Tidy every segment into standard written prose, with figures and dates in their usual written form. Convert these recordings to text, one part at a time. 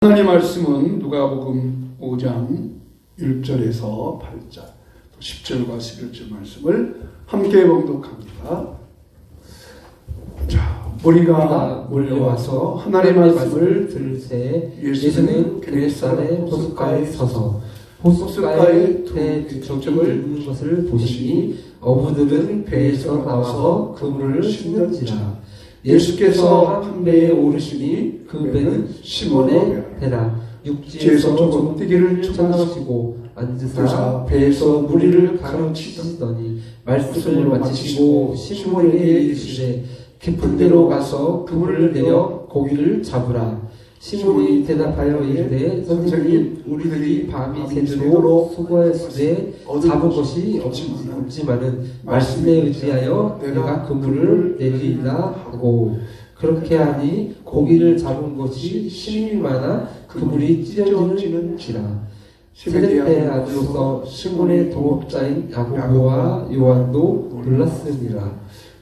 하나님 말씀은 누가복음 5장 1절에서 8절, 10절과 11절 말씀을 함께 봉독합니다. 자, 무리가 몰려와서 하나님 말씀을 들을새 예수는 게네사렛 호숫가에 서서 호숫가에 배 두 척을 있는 것을 보시니 어부들은 배에서 나와서 그물을 씻는지라. 예수께서 한 배에 오르시니 그 배는 시몬의 배라. 육지에서 조금 뛰기를 청하시고 앉으사 배에서 무리를 가르치시더니 말씀을 마치시고 시몬에게 이르시되 깊은 데로 가서 그물을 내려 고기를 잡으라. 시몬이 대답하여 이르되 선생님, 우리들이 밤이 새도록 수고하였으되 잡은 것이 없지만은 말씀에 의지하여 내가 그물을 내리리라 하고, 그렇게 하니 고기를 잡은 것이 심히 많아 그물이 찢어지는지라. 세베대의 아들로서 시몬의 동업자인 야고보와 요한도 놀랐습니다.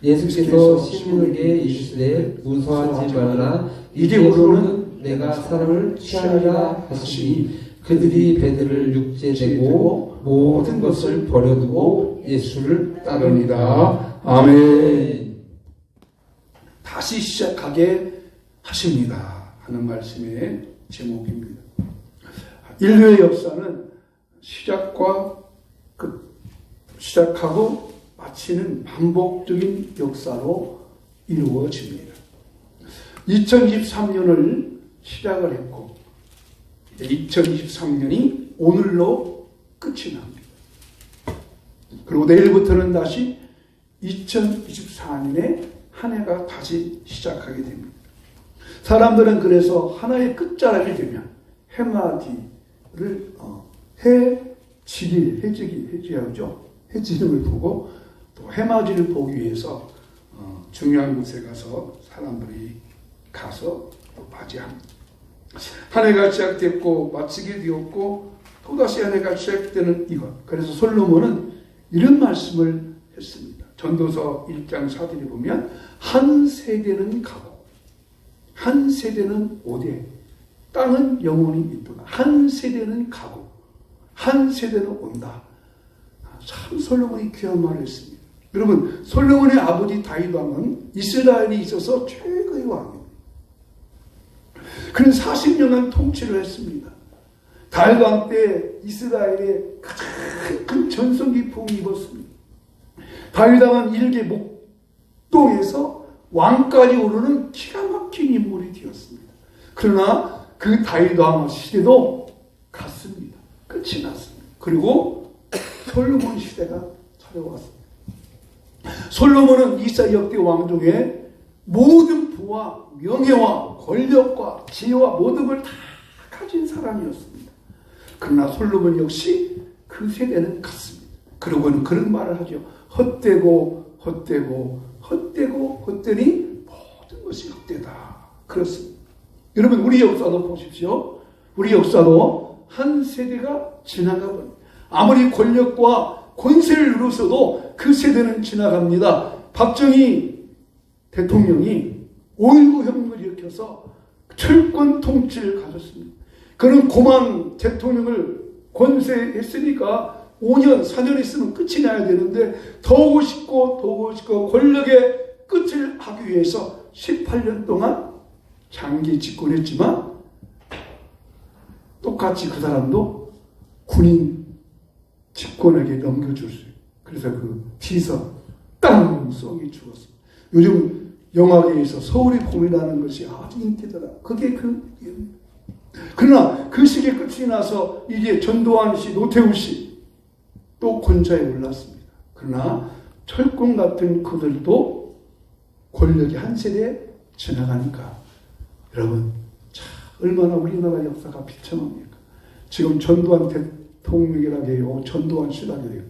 예수께서 시몬에게 이르시되 무서워하지 말라. 이제부로는 내가 사람을 취하리라 하시니 그들이 배들을 육지에 대고 모든 것을 버려두고 예수를 따릅니다. 아멘. 다시 시작하게 하십니다 하는 말씀의 제목입니다. 인류의 역사는 시작과 시작하고 마치는 반복적인 역사로 이루어집니다. 2023년을 시작을 했고 2023년이 오늘로 끝이 납니다. 그리고 내일부터는 다시 2024년에 한 해가 다시 시작하게 됩니다. 사람들은 그래서 하나의 끝자락이 되면 해맞이를 해지하죠. 해지름을 보고 또 해맞이를 보기 위해서 중요한 곳에 가서 사람들이 가서 맞이합니다. 한 해가 시작됐고 마치게 되었고 또다시 한 해가 시작되는 이것. 그래서 솔로몬은 이런 말씀을 했습니다. 전도서 1장 4절에 보면 한 세대는 가고 한 세대는 오되 땅은 영원히 있도다. 한 세대는 가고 한 세대는 온다. 참 솔로몬이 귀한 말을 했습니다. 여러분, 솔로몬의 아버지 다윗 왕은 이스라엘에 있어서 최고의 왕입니다. 그는 40년간 통치를 했습니다. 다윗 왕 때 이스라엘에 가장 큰 전성기 부흥을 입었습니다. 다윗 왕은 일개 목동에서 왕까지 오르는 기가 막힌 인물이 되었습니다. 그러나 그 다윗 왕 시대도 갔습니다. 끝이 났습니다. 그리고 솔로몬 시대가 찾아왔습니다. 솔로몬은 이스라엘 역대 왕 중에 모든 부와 명예와 권력과 지혜와 모든 걸 다 가진 사람이었습니다. 그러나 솔로몬 역시 그 세대는 갔습니다. 그러고는 그런 말을 하죠. 헛되고 헛되니 모든 것이 헛되다. 그렇습니다. 여러분, 우리 역사도 보십시오. 우리 역사도 한 세대가 지나가 버립니다. 아무리 권력과 권세를 누렸어도 그 세대는 지나갑니다. 박정희 대통령이 5.19 혁명을 일으켜서 철권 통치를 가졌습니다. 그는 고만 대통령을 권세했으니까 5년, 4년 있으면 끝이 나야 되는데 더 오고 싶고 권력의 끝을 하기 위해서 18년 동안 장기 집권했지만 똑같이 그 사람도 군인 집권에게 넘겨줬어요. 그래서 그 비서 땅 쏘기 죽었습니다. 요즘 영화계에서 서울의 봄이라는 것이 아주 인기더라. 그게 그러나 그 시기에 끝이 나서 이제 전두환 씨, 노태우 씨 또 권좌에 올랐습니다. 그러나 철권 같은 그들도 권력이 한 세대에 지나가니까 여러분, 참 얼마나 우리나라 역사가 비참합니까? 지금 전두환 대통령이라고 해요. 전두환 씨라고 해요.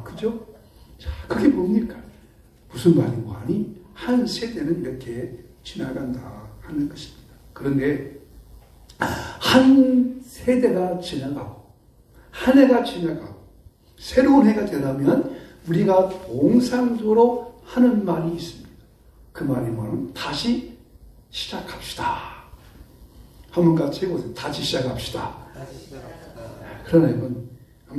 그죠? 자, 그게 뭡니까? 무슨 말인고 하니 한 세대는 이렇게 지나간다 하는 것입니다. 그런데 한 세대가 지나가고 한 해가 지나가고 새로운 해가 되려면 우리가 통상적으로 하는 말이 있습니다. 그 말이 뭐냐면 다시 시작합시다. 한번 같이 해보세요. 다시 시작합시다. 다시 시작합시다. 그러나 한번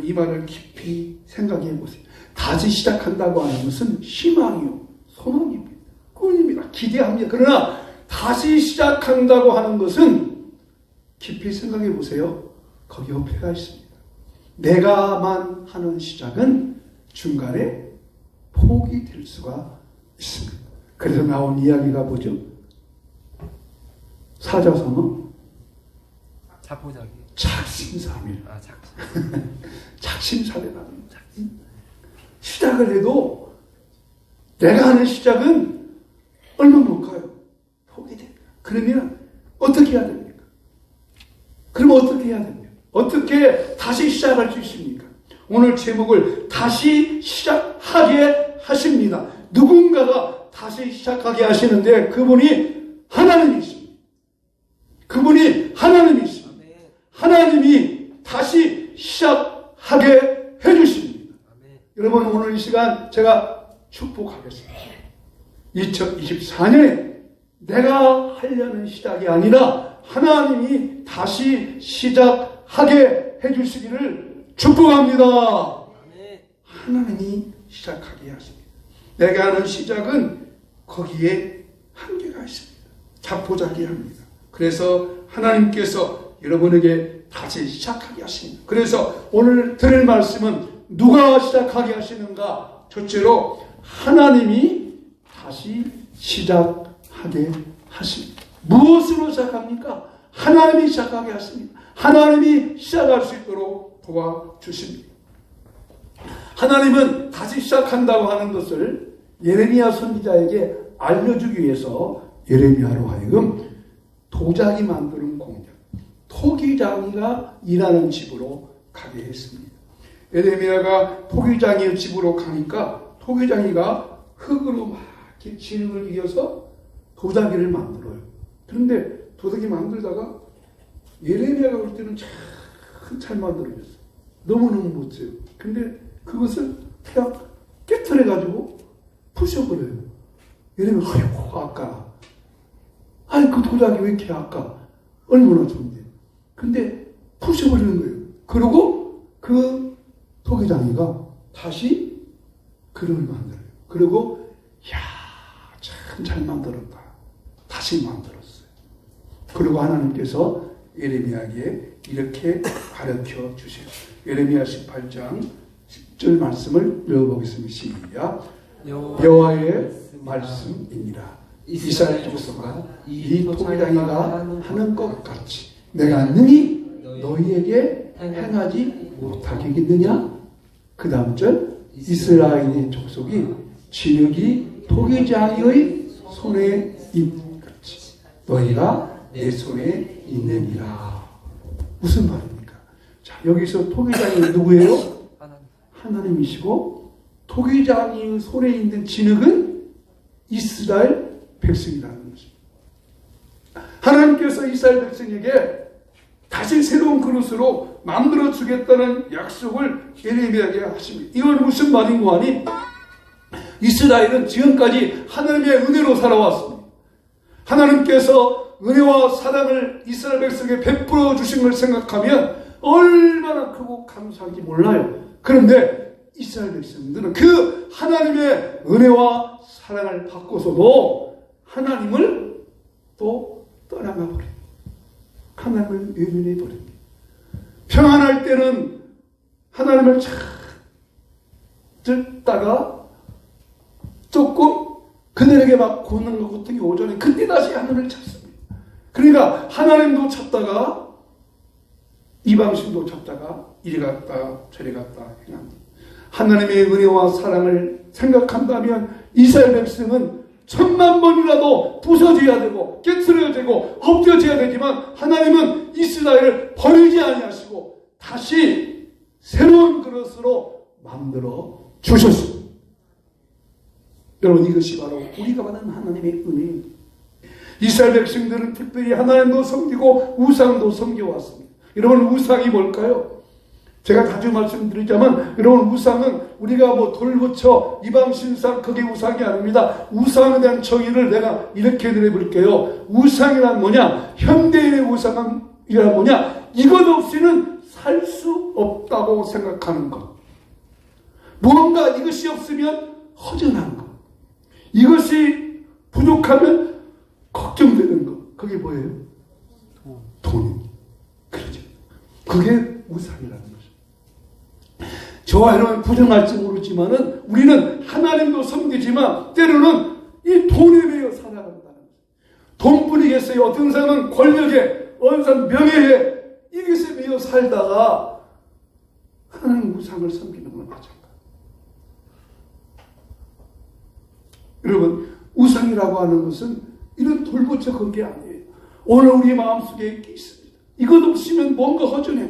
이 말을 깊이 생각해 보세요. 다시 시작한다고 하는 것은 희망이요, 소망입니다. 꿈입니다. 기대합니다. 그러나 다시 시작한다고 하는 것은 깊이 생각해 보세요. 거기 어폐가 있습니다. 내가만 하는 시작은 중간에 포기될 수가 있습니다. 그래서 나온 이야기가 뭐죠? 사자성어 자포자기. 작심삼일. 작심. 작심삼일하는 시작을 해도 내가 하는 시작은 얼마 못 가요. 포기됩니다. 그러면 어떻게 해야 됩니까? 그럼 어떻게 해야 됩니까? 어떻게 다시 시작할 수 있습니까? 오늘 제목을 다시 시작하게 하십니다. 누군가가 다시 시작하게 하시는데 그분이 하나님이십니다. 그분이 하나님이십니다. 하나님이 다시 시작하게 해주십니다. 여러분 오늘 이 시간 제가 축복하겠습니다. 2024년에 내가 하려는 시작이 아니라 하나님이 다시 시작하게 해주시기를 축복합니다. 하나님이 시작하게 하십니다. 내가 하는 시작은 거기에 한계가 있습니다. 자포자기 합니다. 그래서 하나님께서 여러분에게 다시 시작하게 하십니다. 그래서 오늘 들을 말씀은 누가 시작하게 하시는가? 첫째로 하나님이 다시 시작하게 하십니다. 무엇으로 시작합니까? 하나님이 시작하게 하십니다. 하나님이 시작할 수 있도록 도와주십니다. 하나님은 다시 시작한다고 하는 것을 예레미야 선지자에게 알려주기 위해서 예레미야로 하여금 도자기 만드는 공장, 토기장이가 일하는 집으로 가게 했습니다. 예레미야가 토기장이의 집으로 가니까 토기장이가 흙으로 막 이렇게 진흙을 이어서 도자기를 만들어요. 그런데 도자기 만들다가 예레미야가 볼 때는 참 잘 만들어졌어요. 너무너무 멋져요. 근데 그것을 그냥 깨트려가지고 부셔버려요. 예레미야, 아이고, 아까. 아니, 그 도자기 왜 이렇게 아까? 얼마나 좋은데. 근데 부셔버리는 거예요. 그리고 그 토기장이가 다시 그릇을 만들어요. 그리고, 이야, 참 잘 만들었다. 다시 만들었어요. 그리고 하나님께서 예레미야에게 이렇게 가르쳐 주세요. 예레미야 18장 10절 말씀을 읽어보겠습니다. 시작. 여호와의 말씀이니라. 이스라엘 족속아, 이 토기장이가 하는 것 같이 내가 능히 너희에게 행하지 못하겠느냐? 그 다음 절, 이스라엘의 족속이 진흙이 토기장이의 손에 있는 같이 너희가 내 손에 있느니라. 무슨 말입니까? 자, 여기서 토기장이 누구예요? 하나님이시고 토기장이 손에 있는 진흙은 이스라엘 백성이라는 것입니다. 하나님께서 이스라엘 백성에게 다시 새로운 그릇으로 만들어 주겠다는 약속을 예레미야에게 하십니다. 이건 무슨 말인고 하니 이스라엘은 지금까지 하나님의 은혜로 살아왔습니다. 하나님께서 은혜와 사랑을 이스라엘 백성에게 베풀어 주신 걸 생각하면 얼마나 크고 감사한지 몰라요. 그런데 이스라엘 백성들은 그 하나님의 은혜와 사랑을 받고서도 하나님을 또 떠나가 버립니다. 하나님을 외면해 버립니다. 평안할 때는 하나님을 잘 듣다가 조금 그들에게 막 고는 것 같은 게 오전에 그때 다시 하나님을 찾습니다. 그러니까 하나님도 찾다가 이방신도 찾다가 이리 갔다 저리 갔다 행합니다. 하나님의 은혜와 사랑을 생각한다면 이스라엘 백성은 10,000번이라도 부서져야 되고 깨트려야 되고 엎드려져야 되지만 하나님은 이스라엘을 버리지 아니하시고 다시 새로운 그릇으로 만들어 주셨습니다. 여러분 이것이 바로 우리가 받은 하나님의 은혜입니다. 이스라엘 백성들은 특별히 하나님도 섬기고 우상도 섬겨왔습니다. 여러분 우상이 뭘까요? 제가 자주 말씀드리자면 여러분 우상은 우리가 뭐 돌부처 이방신상 그게 우상이 아닙니다. 우상에 대한 정의를 내가 이렇게 드려볼게요. 우상이란 뭐냐? 현대인의 우상은 이란 뭐냐? 이것 없이는 살 수 없다고 생각하는 것. 무언가 이것이 없으면 허전한 것. 이것이 부족하면 걱정되는 것. 그게 뭐예요? 돈. 그렇죠. 그게 우상이라는 거죠. 저와 여러분 부정할지 모르지만은 우리는 하나님도 섬기지만 때로는 이 돈에 매여 살아간다는 거죠. 돈뿐이겠어요. 어떤 사람은 권력에, 어떤 사람은 명예에 이것에 매여 살다가 하나님 우상을 섬기는 건 마찬가지입니다. 여러분 우상이라고 하는 것은 이런 돌부처 그런 게 아니에요. 오늘 우리 마음속에 있습니다. 이것 없으면 뭔가 허전해.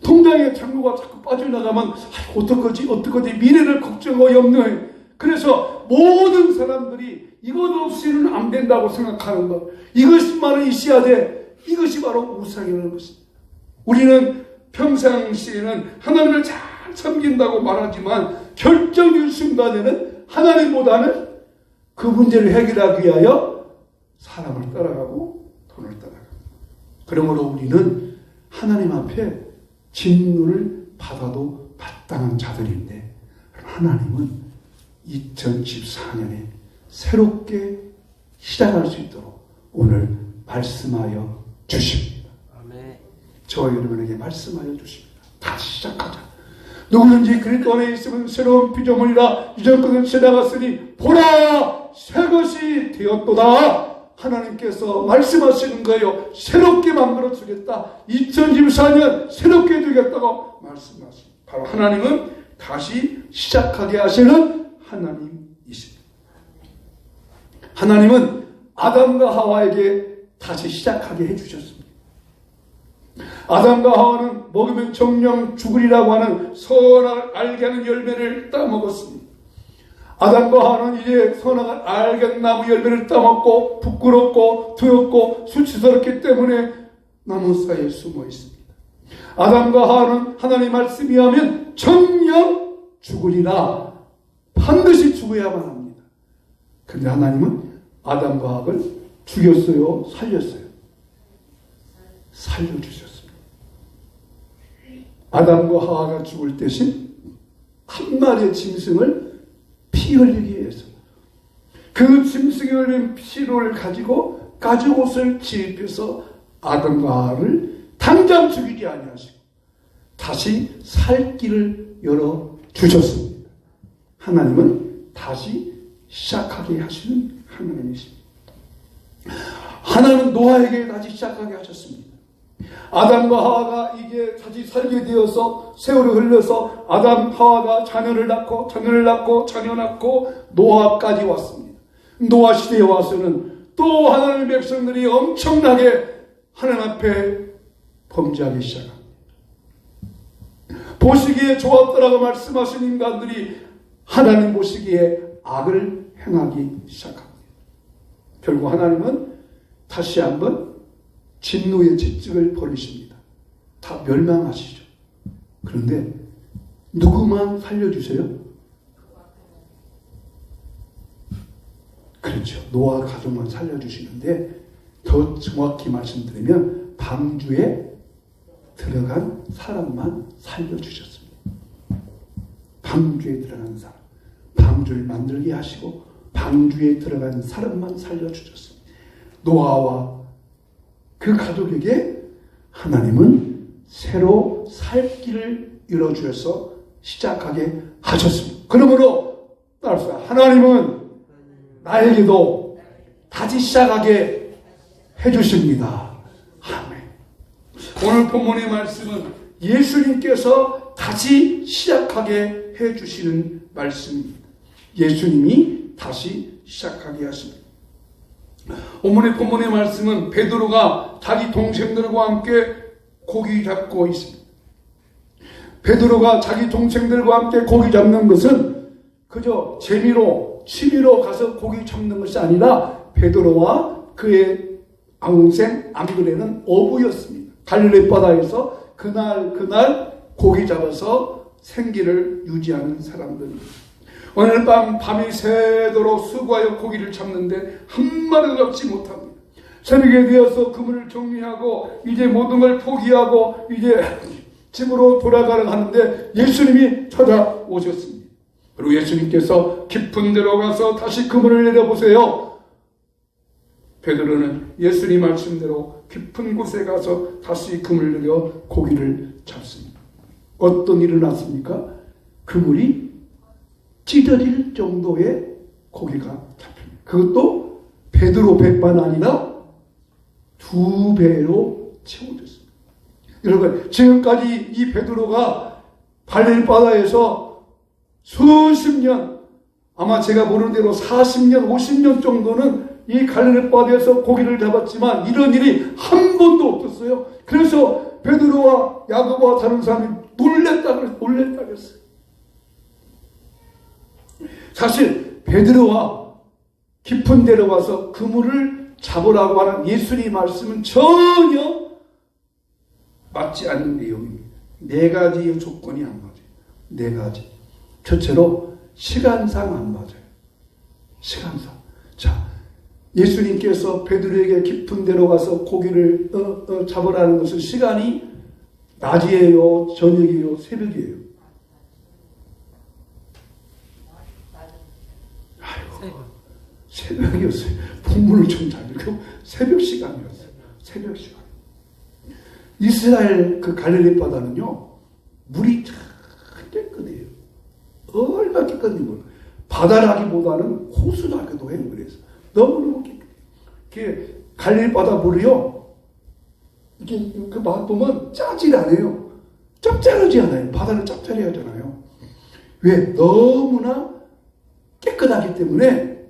통장에 잔고가 자꾸 빠져나가면 어떡하지 미래를 걱정하고 염려해. 그래서 모든 사람들이 이것 없이는 안 된다고 생각하는 것. 이것만은 있어야 돼. 이것이 바로 우상이라는 것입니다. 우리는 평상시에는 하나님을 잘 섬긴다고 말하지만 결정적인 순간에는 하나님보다는 그 문제를 해결하기 위하여 사람을 따라가고 돈을 따라가고. 그러므로 우리는 하나님 앞에 진노를 받아도 마땅한 자들인데 하나님은 2014년에 새롭게 시작할 수 있도록 오늘 말씀하여 주십니다. 아멘. 저와 여러분에게 말씀하여 주십니다. 다시 시작하자. 누구든지 그리스도 안에 있으면 새로운 피조물이라 이전 것은 지나갔으니 보라 새 것이 되었도다. 하나님께서 말씀하시는 거예요. 새롭게 만들어 주겠다. 2024년 새롭게 주겠다고 말씀하십니다. 바로 하나님은 다시 시작하게 하시는 하나님이십니다. 하나님은 아담과 하와에게 다시 시작하게 해주셨습니다. 아담과 하와는 먹으면 정령 죽으리라고 하는 선악을 알게 하는 열매를 따먹었습니다. 아담과 하와는 이제 선악을 알게 나무 열매를 따먹고 부끄럽고 두렵고 수치스럽기 때문에 나무 사이에 숨어 있습니다. 아담과 하와는 하나님 말씀이 하면 정령 죽으리라. 반드시 죽어야만 합니다. 그런데 하나님은 아담과 하와를 죽였어요? 살렸어요? 살려주셨습니다. 아담과 하와가 죽을 대신 한 마리의 짐승을 피 흘리기 위해서 그 짐승이 흘린 피를 가지고 가죽옷을 지입해서 아담과 하와를 당장 죽이지 아니하시고 다시 살 길을 열어주셨습니다. 하나님은 다시 시작하게 하시는 하나님이십니다. 하나님은 노아에게 다시 시작하게 하셨습니다. 아담과 하와가 이제 다시 살게 되어서 세월이 흘러서 아담 하와가 자녀를 낳고 노아까지 왔습니다. 노아 시대에 와서는 또 하나님의 백성들이 엄청나게 하나님 앞에 범죄하기 시작합니다. 보시기에 좋았더라고 말씀하신 인간들이 하나님 보시기에 악을 행하기 시작합니다. 결국 하나님은 다시 한번 진노의 채찍을 벌리십니다. 다 멸망하시죠. 그런데 누구만 살려주세요? 그렇죠. 노아 가족만 살려주시는데 더 정확히 말씀드리면 방주에 들어간 사람만 살려주셨습니다. 방주에 들어간 사람. 방주를 만들게 하시고 방주에 들어간 사람만 살려주셨습니다. 노아와 그 가족에게 하나님은 새로 살 길을 열어주셔서 시작하게 하셨습니다. 그러므로 따라서 하나님은 나에게도 다시 시작하게 해주십니다. 아멘. 오늘 본문의 말씀은 예수님께서 다시 시작하게 해주시는 말씀입니다. 예수님이 다시 시작하게 하십니다. 오늘 본문의 말씀은 베드로가 자기 동생들과 함께 고기 잡고 있습니다. 베드로가 자기 동생들과 함께 고기 잡는 것은 그저 재미로 취미로 가서 고기 잡는 것이 아니라 베드로와 그의 동생 안드레는 어부였습니다. 갈릴리 바다에서 그날 고기 잡아서 생기를 유지하는 사람들입니다. 오늘 밤이 새도록 수고하여 고기를 잡는데 한 마리도 잡지 못합니다. 새벽에 되어서 그물을 정리하고 이제 모든 걸 포기하고 이제 집으로 돌아가려 하는데 예수님이 찾아오셨습니다. 그리고 예수님께서 깊은 데로 가서 다시 그물을 내려보세요. 베드로는 예수님 말씀대로 깊은 곳에 가서 다시 그물을 내려 고기를 잡습니다. 어떤 일이 났습니까? 그물이 찢어질 정도의 고기가 잡힙니다. 그것도 베드로 배만 아니라 2배로 채워졌습니다. 여러분, 지금까지 이 베드로가 갈릴리 바다에서 수십 년, 아마 제가 모르는 대로 40년, 50년 정도는 이 갈릴리 바다에서 고기를 잡았지만 이런 일이 한 번도 없었어요. 그래서 베드로와 야고보와 다른 사람이 놀랬다고 했어요. 사실 베드로와 깊은 데로 가서 그물을 잡으라고 하는 예수님의 말씀은 전혀 맞지 않는 내용입니다. 4가지의 조건이 안 맞아요. 4가지. 첫째로 시간상 안 맞아요. 시간상. 자, 예수님께서 베드로에게 깊은 데로 가서 고기를 잡으라는 것은 시간이 낮이에요, 저녁이에요, 새벽이에요. 아이고, 새벽이었어요. 본문을 좀 잘 읽고 새벽 시간이었어요. 새벽 시간. 이스라엘 그 갈릴리 바다는요, 물이 참 깨끗해요. 얼마나 깨끗한지 몰라요. 바다라기보다는 호수라기도 해요. 그래서 너무너무 깨끗해요. 갈릴리 바다 물이요, 이렇게 그 맛 보면 짜질 않아요. 짭짤하지 않아요. 바다는 짭짤해하잖아요. 왜? 너무나 깨끗하기 때문에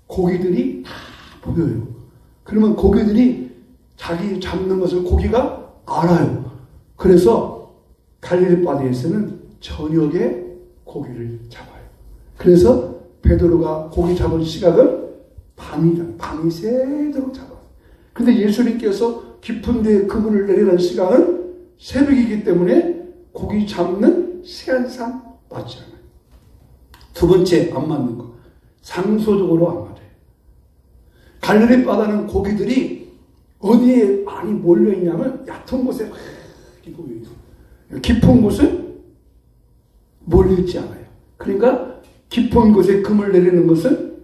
고기들이 다 보여요. 그러면 고기들이 자기 잡는 것을 고기가 알아요. 그래서 갈릴리 바다에서는 저녁에 고기를 잡아요. 그래서 베드로가 고기 잡은 시각은 밤이 새도록 잡아요. 근데 예수님께서 깊은 데에 그물을 내리라는 시간은 새벽이기 때문에 고기 잡는 시간상 맞지 않아요. 두 번째 안 맞는 거, 장소적으로 안 맞아요. 갈릴리 바다는 고기들이 어디에 많이 몰려있냐면 얕은 곳에 많이 모여있어요. 깊은 곳은 몰려있지 않아요. 그러니까 깊은 곳에 금을 내리는 것은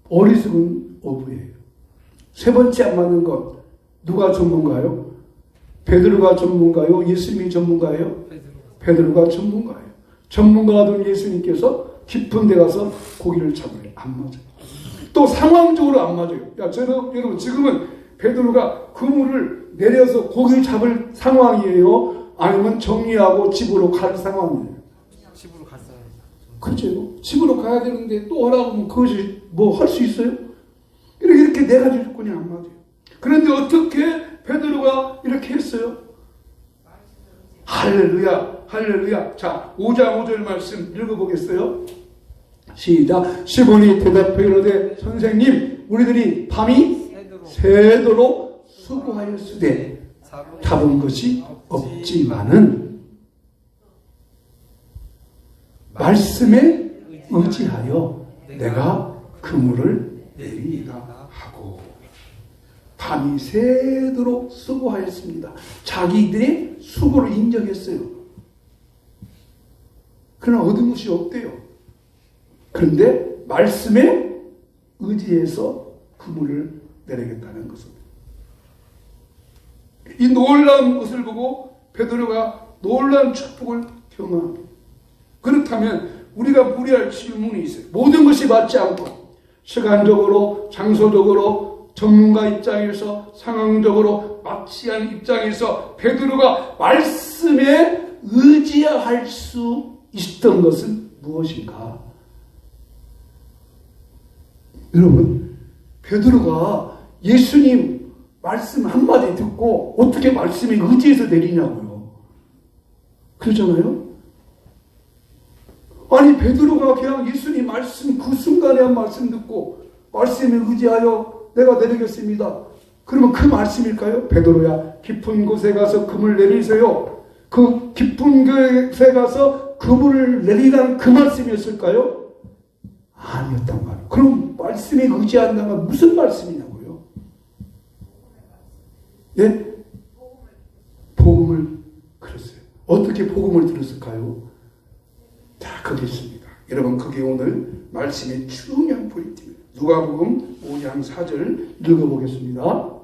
어리석은 어부예요. 세 번째 안 맞는 것, 누가 전문가요? 베드로가 전문가요? 예수님이 전문가예요? 베드로가 전문가예요. 전문가가 된 예수님께서 깊은 데 가서 고기를 잡으래요. 안 맞아요. 또 상황적으로 안 맞아요. 야, 여러분, 지금은 베드로가 그물을 내려서 고기를 잡을 상황이에요? 아니면 정리하고 집으로 갈 상황이에요? 집으로 갔어요. 그렇죠. 집으로 가야 되는데 또 하라고 하면 그것이 뭐 할 수 있어요? 이렇게 4가지 조건이 안 맞아요. 그런데 어떻게 베드로가 이렇게 했어요? 할렐루야, 할렐루야. 자, 5장 5절 말씀 읽어보겠어요? 시작. 시몬이 대답해 이르되 선생님, 우리들이 밤이 새도록 수고하였으되 잡은 것이 없지만은 말씀에 의지하여 내가 그물을 내리라 하고 밤이 새도록 수고하였습니다. 자기들의 수고를 인정했어요. 그러나 얻은 것이 없대요. 그런데 말씀에 의지해서 그물을 내리겠다는 것입니다. 이 놀라운 것을 보고 베드로가 놀라운 축복을 경험합니다. 그렇다면 우리가 물어야 질문이 있어요. 모든 것이 맞지 않고 시간적으로, 장소적으로, 전문가 입장에서, 상황적으로 맞지 않은 입장에서 베드로가 말씀에 의지할 수 있었던 것은 무엇인가? 여러분, 베드로가 예수님 말씀 한마디 듣고 어떻게 말씀에 의지해서 내리냐고요. 그러잖아요. 아니, 베드로가 그냥 예수님 말씀 그 순간에 한 말씀 듣고 말씀에 의지하여 내가 내리겠습니다. 그러면 그 말씀일까요? 베드로야, 깊은 곳에 가서 금을 내리세요. 그 깊은 곳에 가서 그물을 내리라는 그 말씀이었을까요? 아니었단 말이에요. 그럼 말씀에 의지한다면 무슨 말씀이냐고요? 예? 복음을 그랬어요. 어떻게 복음을 들었을까요? 자, 거기 있습니다. 여러분, 그게 오늘 말씀의 중요한 포인트입니다. 누가복음 5장 4절 읽어보겠습니다.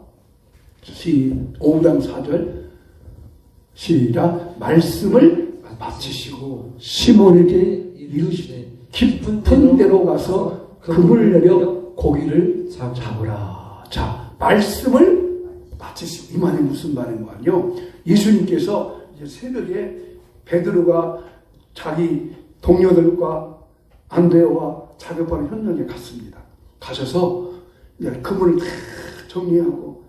5장 4절 시작. 말씀을 마치시고 시몬에게 이르시되 깊은 데로 가서 그물을 내려 고기를 잡으라. 자, 말씀을 마치시고, 이 말이 무슨 말인 거아니요? 예수님께서 이제 새벽에 베드로가 자기 동료들과 안드레와 자급하는 현장에 갔습니다. 가셔서 이제 그물을 다 정리하고,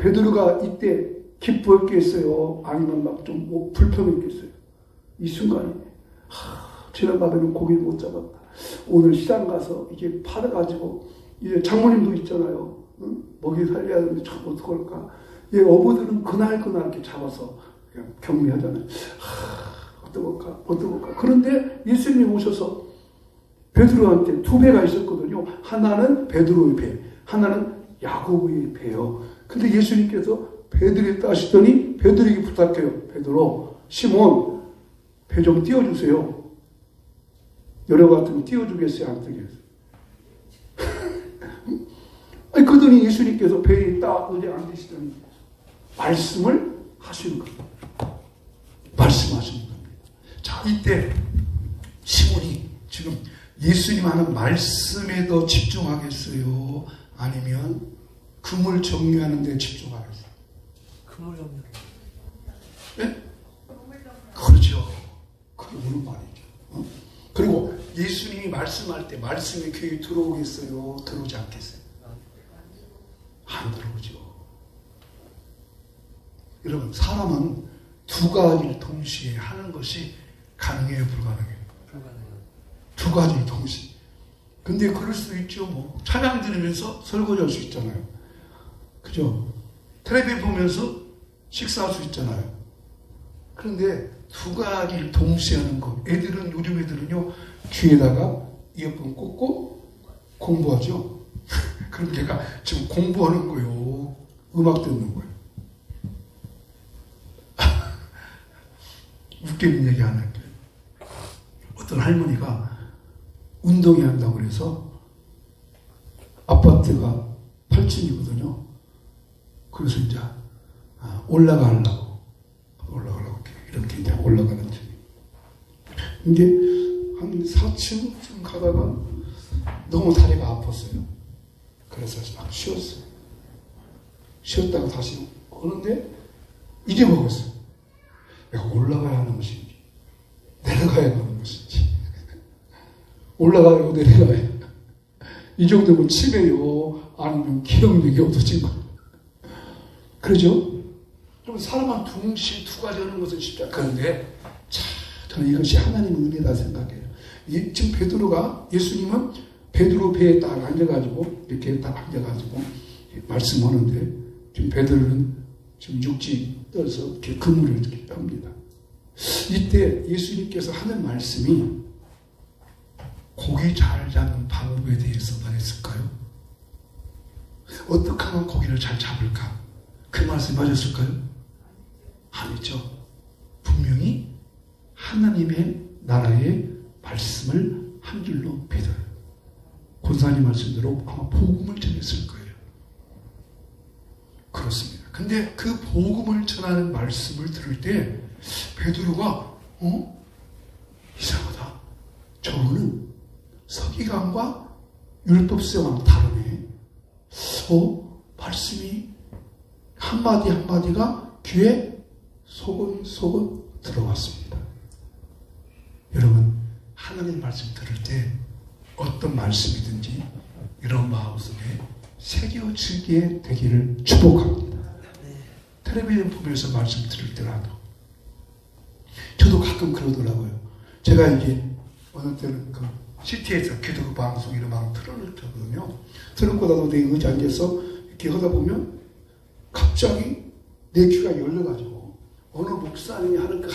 베드로가 이때 기뻐했겠어요? 아니면 막 좀 불평했겠어요? 이 순간에, 지난밤에는 고기를 못 잡았다. 오늘 시장 가서 이게 팔아가지고, 이제 장모님도 있잖아요. 응? 먹이 살려야 하는데 참 어떡할까? 예, 어부들은 그날 이렇게 잡아서 그냥 경미하잖아요. 어떡할까? 그런데 예수님이 오셔서 베드로한테 두 배가 있었거든요. 하나는 베드로의 배, 하나는 야고보의 배요. 근데 예수님께서 베드로에 따시더니 베드로에게 부탁해요. 베드로, 시몬, 배 좀 띄워주세요. 여러 같으면 띄워주겠어요? 안 띄워주겠어요? 아니, 그러더니 예수님께서 배에 딱 의자에 앉으시더니 말씀을 하시는 겁니다. 말씀하시는 겁니다. 자, 이때 시몬이 지금 예수님 하는 말씀에 더 집중하겠어요? 아니면 그물 정리하는 데 집중하겠어요? 그물 정리. 네? 그렇죠. 그게 옳은 말이죠. 그리고 예수님이 말씀할 때 말씀이 귀에 들어오겠어요? 들어오지 않겠어요? 안 들어오죠. 여러분, 사람은 두 가지를 동시에 하는 것이 가능해요? 불가능해요? 불가능해요. 두 가지 동시에. 근데 그럴 수 있죠. 찬양 들으면서 설거지 할 수 있잖아요. 그죠? 텔레비전 보면서 식사할 수 있잖아요. 그런데 두 가지를 동시에 하는 거. 요즘 애들은요, 귀에다가 이어폰 꽂고 공부하죠. 그럼 걔가 지금 공부하는 거예요. 음악 듣는 거예요. 웃기는 얘기 하나 할게요. 어떤 할머니가 운동해야 한다고 그래서 아파트가 8층이거든요. 그래서 이제 올라가려고 이렇게 이제 올라가는 중. 이게 한 4층쯤 가다가 너무 다리가 아팠어요. 그래서 막 쉬었어요. 쉬었다가 다시 오는데 잊어먹었어요. 내가 올라가야 하는 것인지 내려가야 하는 것인지 올라가요 내려가요 이 정도면 치매요 아니면 기억력이 없어진 거. 그러죠? 그럼 사람은 동시에 두 가지 하는 것은 쉽지 않아요. 그런데 저는 이것이 하나님의 은혜다 생각해요. 지금 베드로가, 예수님은 베드로 배에 딱 앉아가지고 이렇게 딱 앉아가지고 말씀하는데 지금 베드로는 지금 육지 떠서 이렇게 그물을 이렇게 합니다. 이때 예수님께서 하는 말씀이 고기 잘 잡는 방법에 대해서 말했을까요? 어떻게 하면 고기를 잘 잡을까? 그 말씀 맞았을까요? 아니죠. 분명히 하나님의 나라의 말씀을 한 줄로 믿어요. 권사님 말씀대로 아마 복음을 전했을 거예요. 그렇습니다. 근데 그 복음을 전하는 말씀을 들을 때 베드로가 이상하다. 저거는 서기관과 율법세와는 다르네. 말씀이 한마디 한마디가 귀에 소곤소곤 들어왔습니다. 여러분, 하나님 말씀 들을 때 어떤 말씀이든지 이런 마음속에 새겨지게 되기를 축복합니다. 텔레비전 보면서 말씀 들을 때라도 저도 가끔 그러더라고요. 제가 이게 어느 때는 그 시티에서 기독교 방송 이런 방송 틀어놓거든요. 틀어놓고 나도 내 의자 앉아서 이렇게 하다 보면 갑자기 내 귀가 열려가지고 어느 목사님이 하는 그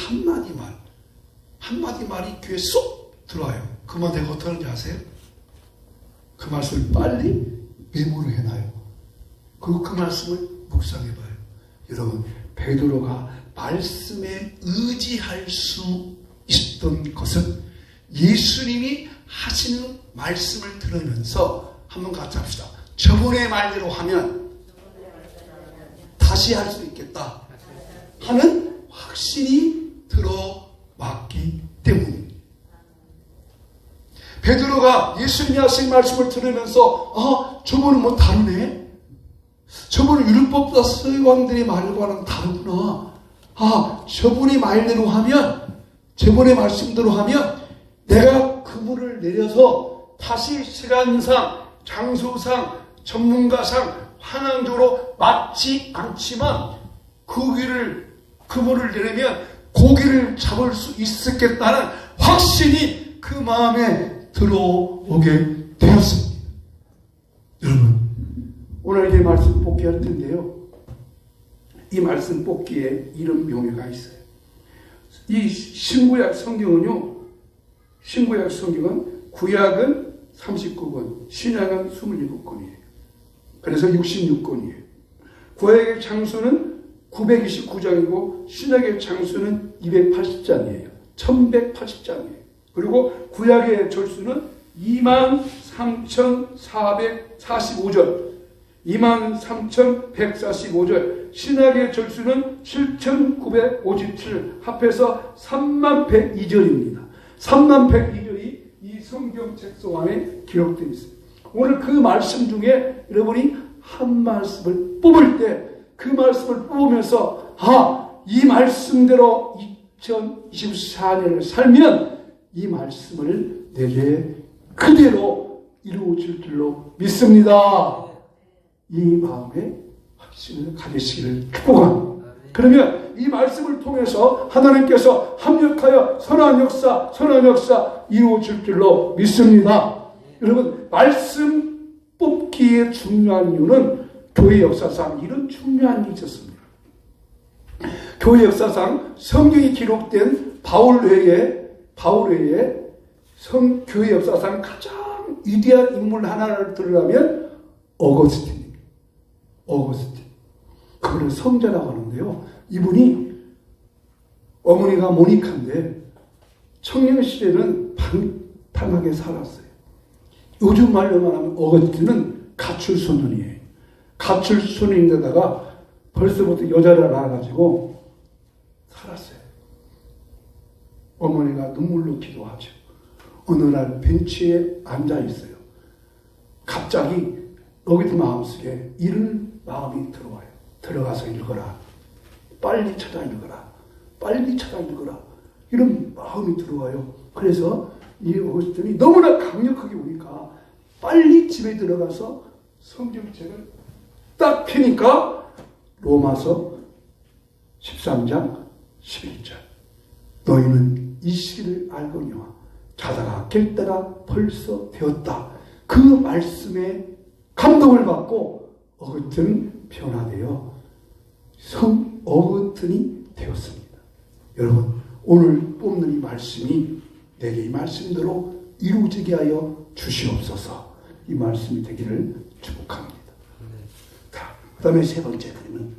한마디 말이 귀에 쏙 들어와요. 그 말 내가 어떻게 하는지 아세요? 그 말씀을 빨리 메모를 해놔요. 그리고 그 말씀을 묵상해봐요. 여러분, 베드로가 말씀에 의지할 수 있던 것은 예수님이 하시는 말씀을 들으면서 한번 같이 합시다. 저번의 말대로 하면 다시 할 수 있겠다 하는 확신이 들어왔기 때문입니다. 베드로가 예수님이 하신 말씀을 들으면서 저번은 뭐 다르네. 저번은 율법보다 서기관들의 말과는 다르구나. 저분의 말대로 하면, 저번의 말씀대로 하면 내가 그물을 내려서 다시 시간상, 장소상, 전문가상, 환상적으로 맞지 않지만 그물을 내리면 고기를 잡을 수 있겠다는 확신이 그 마음에 들어오게 되었습니다. 여러분, 오늘 이 말씀 뽑기 할 텐데요. 이 말씀 뽑기에 이런 묘미가 있어요. 이 신구약 성경은요, 신구약 성경은 구약은 39권, 신약은 27권이에요. 그래서 66권이에요. 구약의 장수는 929장이고 신약의 장수는 280장이에요. 1180장이에요. 그리고 구약의 절수는 23,445절, 23,145절, 신약의 절수는 7,957, 합해서 3102절입니다. 3102절이 이 성경책 속 안에 기록되어 있습니다. 오늘 그 말씀 중에 여러분이 한 말씀을 뽑을 때 그 말씀을 뽑으면서 이 말씀대로 2024년을 살면 이 말씀을 내게 그대로 이루어질 줄로 믿습니다. 이 마음에 확신을 가지시기를 축복합니다. 그러면 이 말씀을 통해서 하나님께서 합력하여 선한 역사 이루어질 줄로 믿습니다. 여러분, 말씀 뽑기의 중요한 이유는 교회 역사상 이런 중요한 일이 있었습니다. 교회 역사상 성경이 기록된 바울 외에 교회 역사상 가장 위대한 인물 하나를 들으라면 어거스틴입니다. 어거스틴. 그걸 성자라고 하는데요. 이분이 어머니가 모니카인데 청년 시대는 방탕하게 살았어요. 요즘 말로만 하면 어거스틴은 가출소년이에요. 가출소년인데다가 벌써부터 여자를 낳아가지고 살았어요. 어머니가 눈물로 기도하죠. 어느 날 벤치에 앉아있어요. 갑자기 어거스틴 마음속에 이런 마음이 들어와요. 들어가서 읽어라. 빨리 찾아 읽어라. 빨리 찾아 읽어라. 이런 마음이 들어와요. 그래서 이 어거스틴이 너무나 강력하게 오니까 빨리 집에 들어가서 성경책을 딱 펴니까 로마서 13장 11절. 너희는 이 시기를 알거니와 자다가 깰 때가 벌써 되었다. 그 말씀에 감동을 받고 어거스틴은 변화되어 어거스틴이 되었습니다. 여러분, 오늘 뽑는 이 말씀이 내게 이 말씀대로 이루어지게 하여 주시옵소서. 이 말씀이 되기를 축복합니다. 자, 그 다음에 세 번째 그림은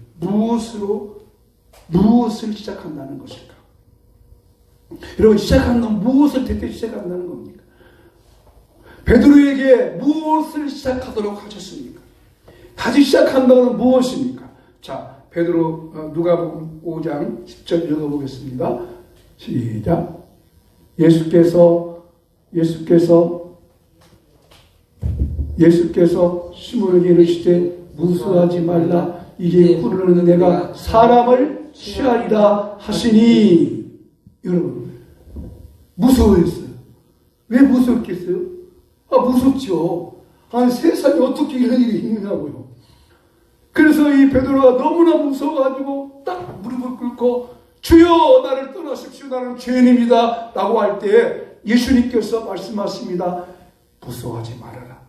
무엇을 시작한다는 것일까? 여러분, 시작한다면 무엇을 대체 시작한다는 겁니까? 베드로에게 무엇을 시작하도록 하셨습니까? 다시 시작한다는 무엇입니까? 자, 베드로 누가복음 5장 10절 읽어보겠습니다. 시작. 예수께서 시몬에게 이르시되 무수하지 말라. 이제 후로는 내가 사람을 취하리라 하시니. 여러분, 무서워했어요. 왜 무섭겠어요? 무섭죠. 세상에 어떻게 이런 일이 있느냐고요. 그래서 이 베드로가 너무나 무서워가지고 딱 무릎을 꿇고 주여 나를 떠나십시오. 나는 죄인입니다. 라고 할 때 예수님께서 말씀하십니다. 무서워하지 말아라.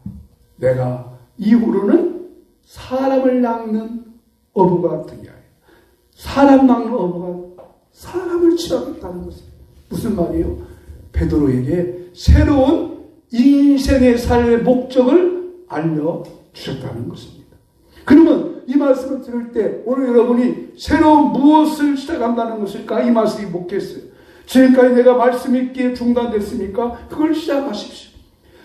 내가 이후로는 사람을 낚는 어부가 되게 하여. 사람 낚는 어부가 사람을 취하겠다는 것입니다. 무슨 말이에요? 베드로에게 새로운 인생의 삶의 목적을 알려주셨다는 것입니다. 그러면 이 말씀을 들을 때 오늘 여러분이 새로운 무엇을 시작한다는 것일까? 이 말씀이 묻겠어요. 지금까지 내가 말씀 읽기에 중단됐습니까? 그걸 시작하십시오.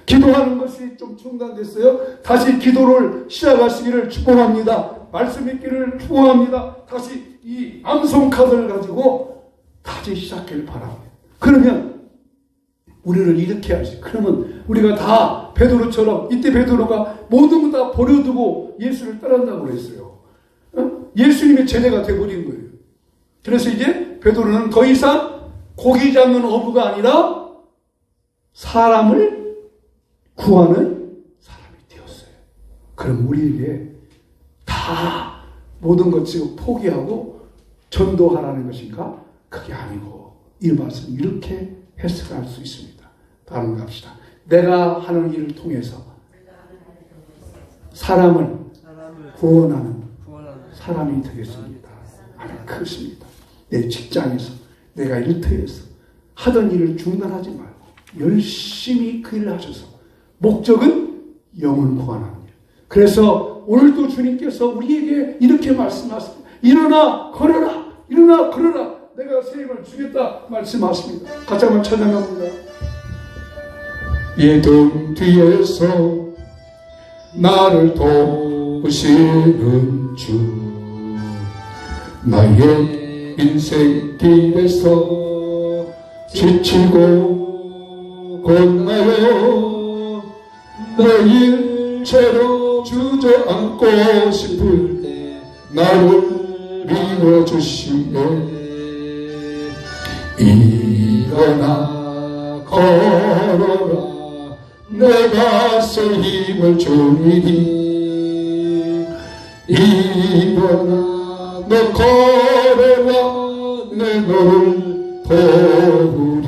기도하는 것이 좀 중단됐어요? 다시 기도를 시작하시기를 축복합니다. 말씀 읽기를 축복합니다. 다시 이 암송 카드를 가지고 다시 시작하길 바랍니다. 그러면 우리를 이렇게 하지. 그러면 우리가 다 베드로처럼, 이때 베드로가 모든 거 다 버려두고 예수를 따른다고 그랬어요. 예수님의 제자가 되어버린 거예요. 그래서 이제 베드로는 더 이상 고기 잡는 어부가 아니라 사람을 구하는 사람이 되었어요. 그럼 우리에게 다 모든 것 지금 포기하고 전도하라는 것인가? 그게 아니고 이 말씀 이렇게 해석할 수 있습니다. 다음 갑시다. 내가 하는 일을 통해서 사람을 구원하는 사람이 되겠습니다. 아주 크십니다. 내 직장에서 내가 일터에서 하던 일을 중단하지 말고 열심히 그 일을 하셔서 목적은 영혼 구원하는 일. 그래서 오늘도 주님께서 우리에게 이렇게 말씀하십니다. 일어나 걸어라. 일어나 걸어라. 내가 새 힘을 주겠다 말씀하십니다. 같이 한번 찬양합니다. 예등 뒤에서 나를 도우시는 주, 나의 인생 길에서 지치고 곤나요 내 일체로 주저앉고 싶을 때 나를 밀어주시네. 일어나 걸어라 내가 새 힘을 주리니. 일어나 너 걸어라 내 너를 도우리.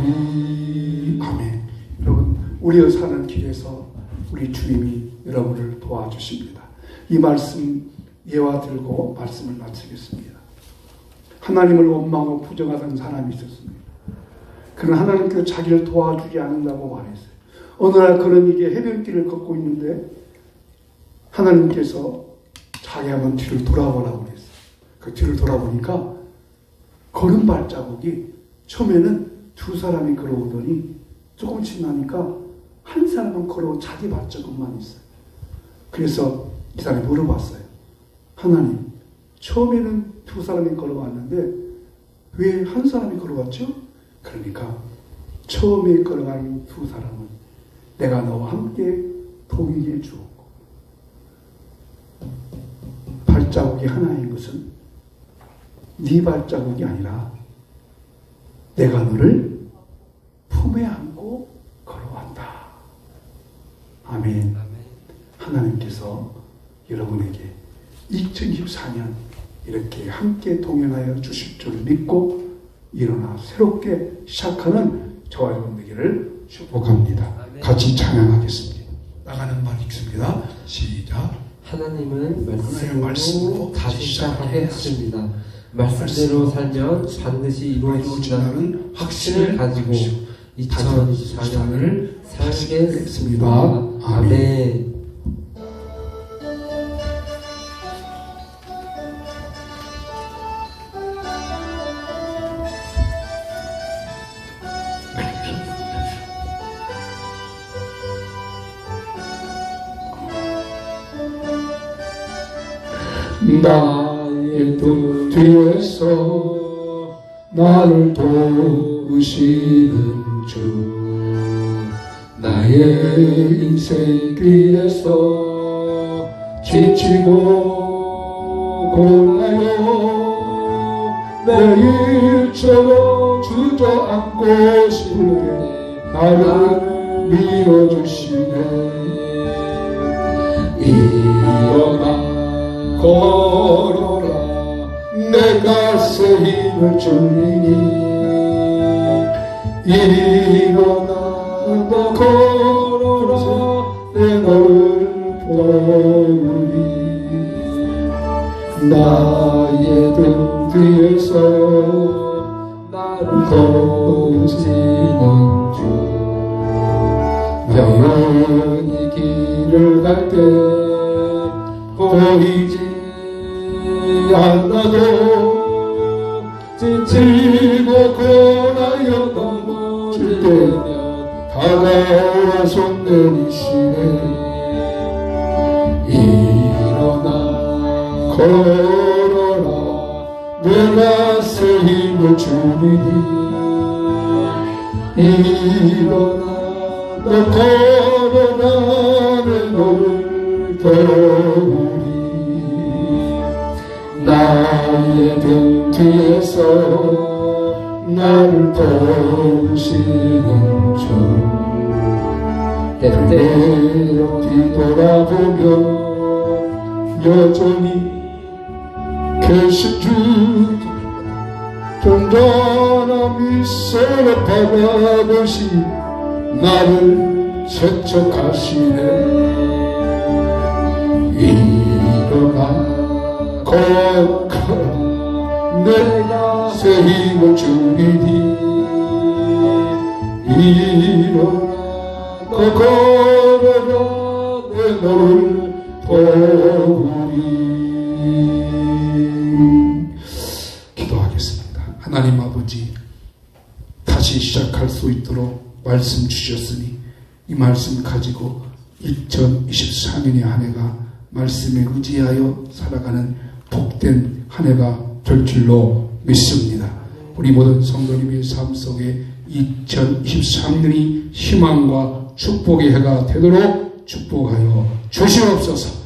아멘. 여러분, 우리가 사는 길에서 우리 주님이 여러분을 도와주십니다. 이 말씀 예화 들고 말씀을 마치겠습니다. 하나님을 원망하고 부정하던 사람이 있었습니다. 그는 하나님께서 자기를 도와주지 않는다고 말했어요. 어느 날 그는 이게 해변길을 걷고 있는데 하나님께서 자기 한번 뒤를 돌아보라고 그랬어요. 그 뒤를 돌아보니까 걸음 발자국이 처음에는 두 사람이 걸어오더니 조금 지나니까 한 사람은 걸어온 자기 발자국만 있어요. 그래서 이 사람이 물어봤어요. 하나님, 처음에는 두 사람이 걸어왔는데 왜 한 사람이 걸어왔죠? 그러니까 처음에 걸어간 두 사람은 내가 너와 함께 동행해 주었고 발자국이 하나인 것은 네 발자국이 아니라 내가 너를 품에 안고 걸어왔다. 아멘. 하나님께서 여러분에게 2024년 이렇게 함께 동행하여 주실 줄 믿고 일어나 새롭게 시작하는 저와 여러분 되기를 축복합니다. 같이 찬양하겠습니다. 나가는 말 읽습니다. 시작. 하나님은 말씀으로 말씀으로 다시 시작하게 하십니다. 말씀대로 살면 반드시 이루어진다는 확신을 가지고 2024년을 살겠습니다. 아멘. 나의 등 뒤에서 나를 도우시는 주, 나의 인생 길에서 지치고 곤나요 내 일처럼 주저앉고 싶을 때 나를 밀어주시네. 일어나 걸어라 내가 새 힘을 주리니. 일어나 너 걸어라 내 너를 도우리. 나의 등 뒤에서 도우시는 주 영원히 길을 갈 때 보이지 않아도 지치고 고나여 넘어질 때면 다가와 손 내리시네 일어나 걸어라 내가 새 힘을 주리니 일어나 너 걸어라 내 너를 도우리 나의 병 뒤에서 나를 도우시는 주 때때로 뒤돌아보며 여전히 계신 주 정전한 미소로 바라보시 나를 세척하시네 일어나 걸어가 내가 새 힘을 주리니 일어나 걸어라 내 너를 도우리 기도하겠습니다. 하나님 아버지 다시 시작할 수 있도록 말씀 주셨으니 이 말씀 가지고 2024년의 한 해가 말씀에 의지하여 살아가는 복된 한 해가 될 줄로 믿습니다. 우리 모든 성도님의 삶 속에 2023년이 희망과 축복의 해가 되도록 축복하여 주시옵소서.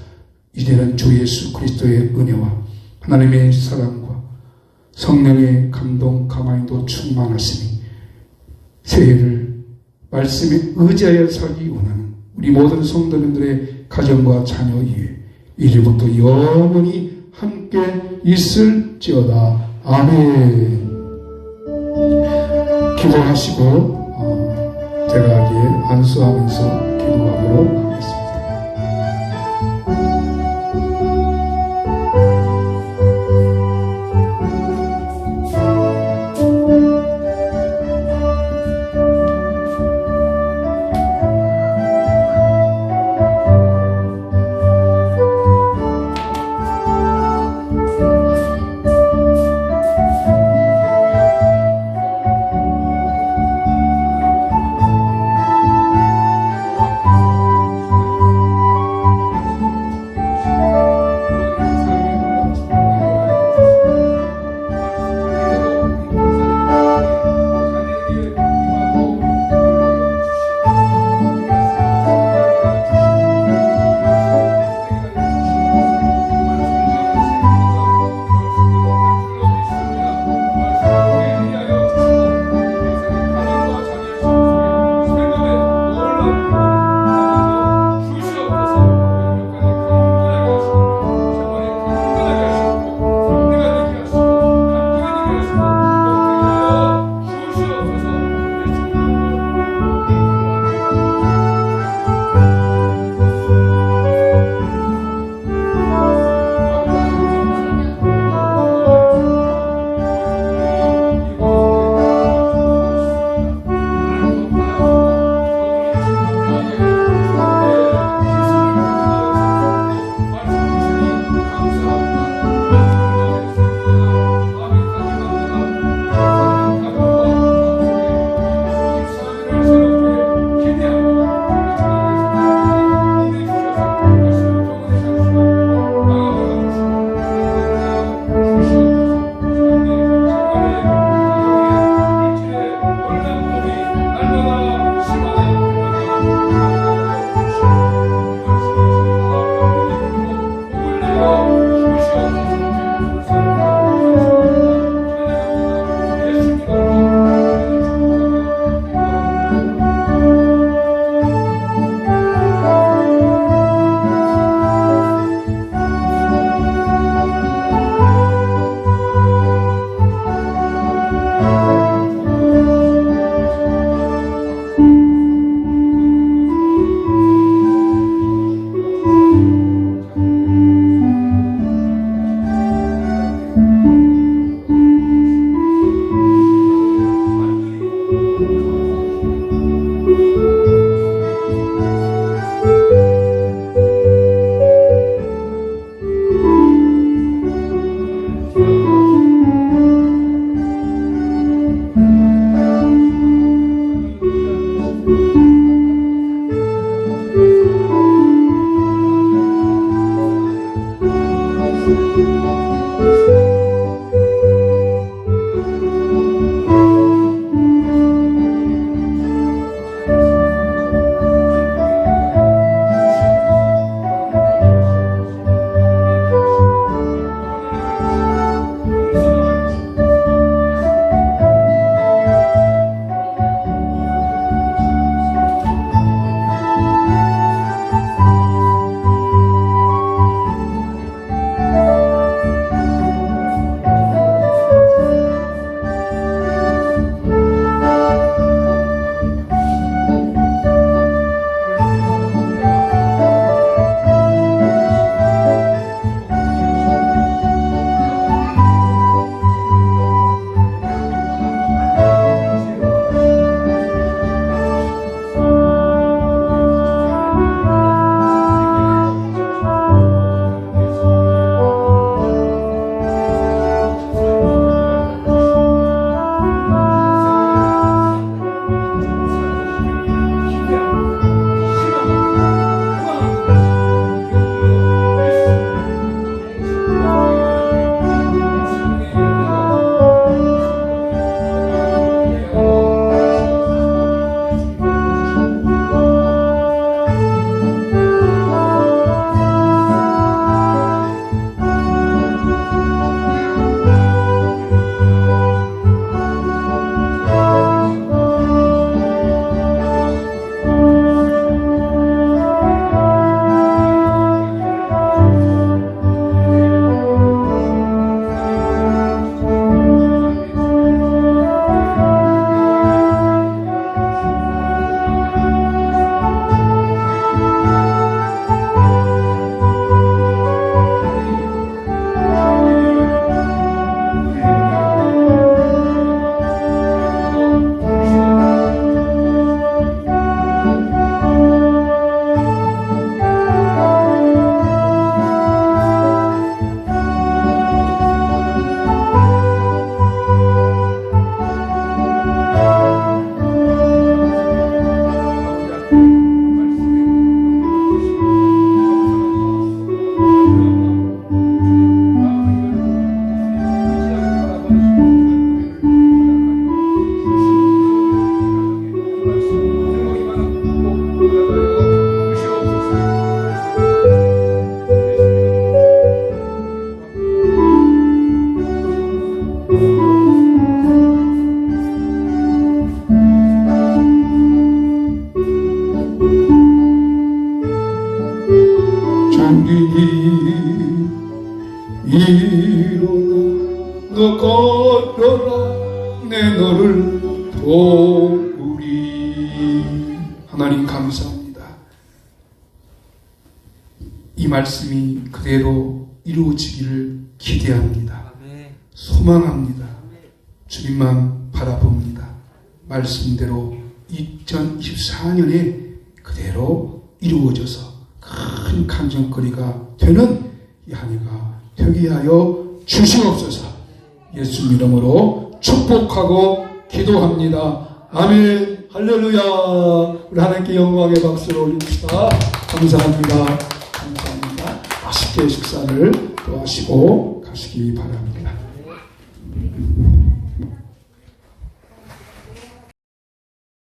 이제는 주 예수 그리스도의 은혜와 하나님의 사랑과 성령의 감동 가만히도 충만하시니 새해를 말씀에 의지하여 살기 원하는 우리 모든 성도님들의 가정과 자녀 위에 이제부터 영원히 함께 있을지어다. 아멘. 기도하시고 대가하게 안수하면서 기도하도록 하겠습니다. 너 걸어라 내 너를 도우리. 하나님 감사합니다. 이 말씀이 그대로 이루어지기를 기대합니다. 아멘. 소망합니다. 주님만 바라봅니다. 말씀대로 2024년에 그대로 이루어져서 큰 간증거리가 되는 이 한 해가 되게 하여 주시옵소서. 예수 이름으로 축복하고 기도합니다. 아멘. 할렐루야. 우리 하나님께 영광의 박수를 올립시다. 감사합니다. 감사합니다. 맛있게 식사를 또 하시고 가시기 바랍니다.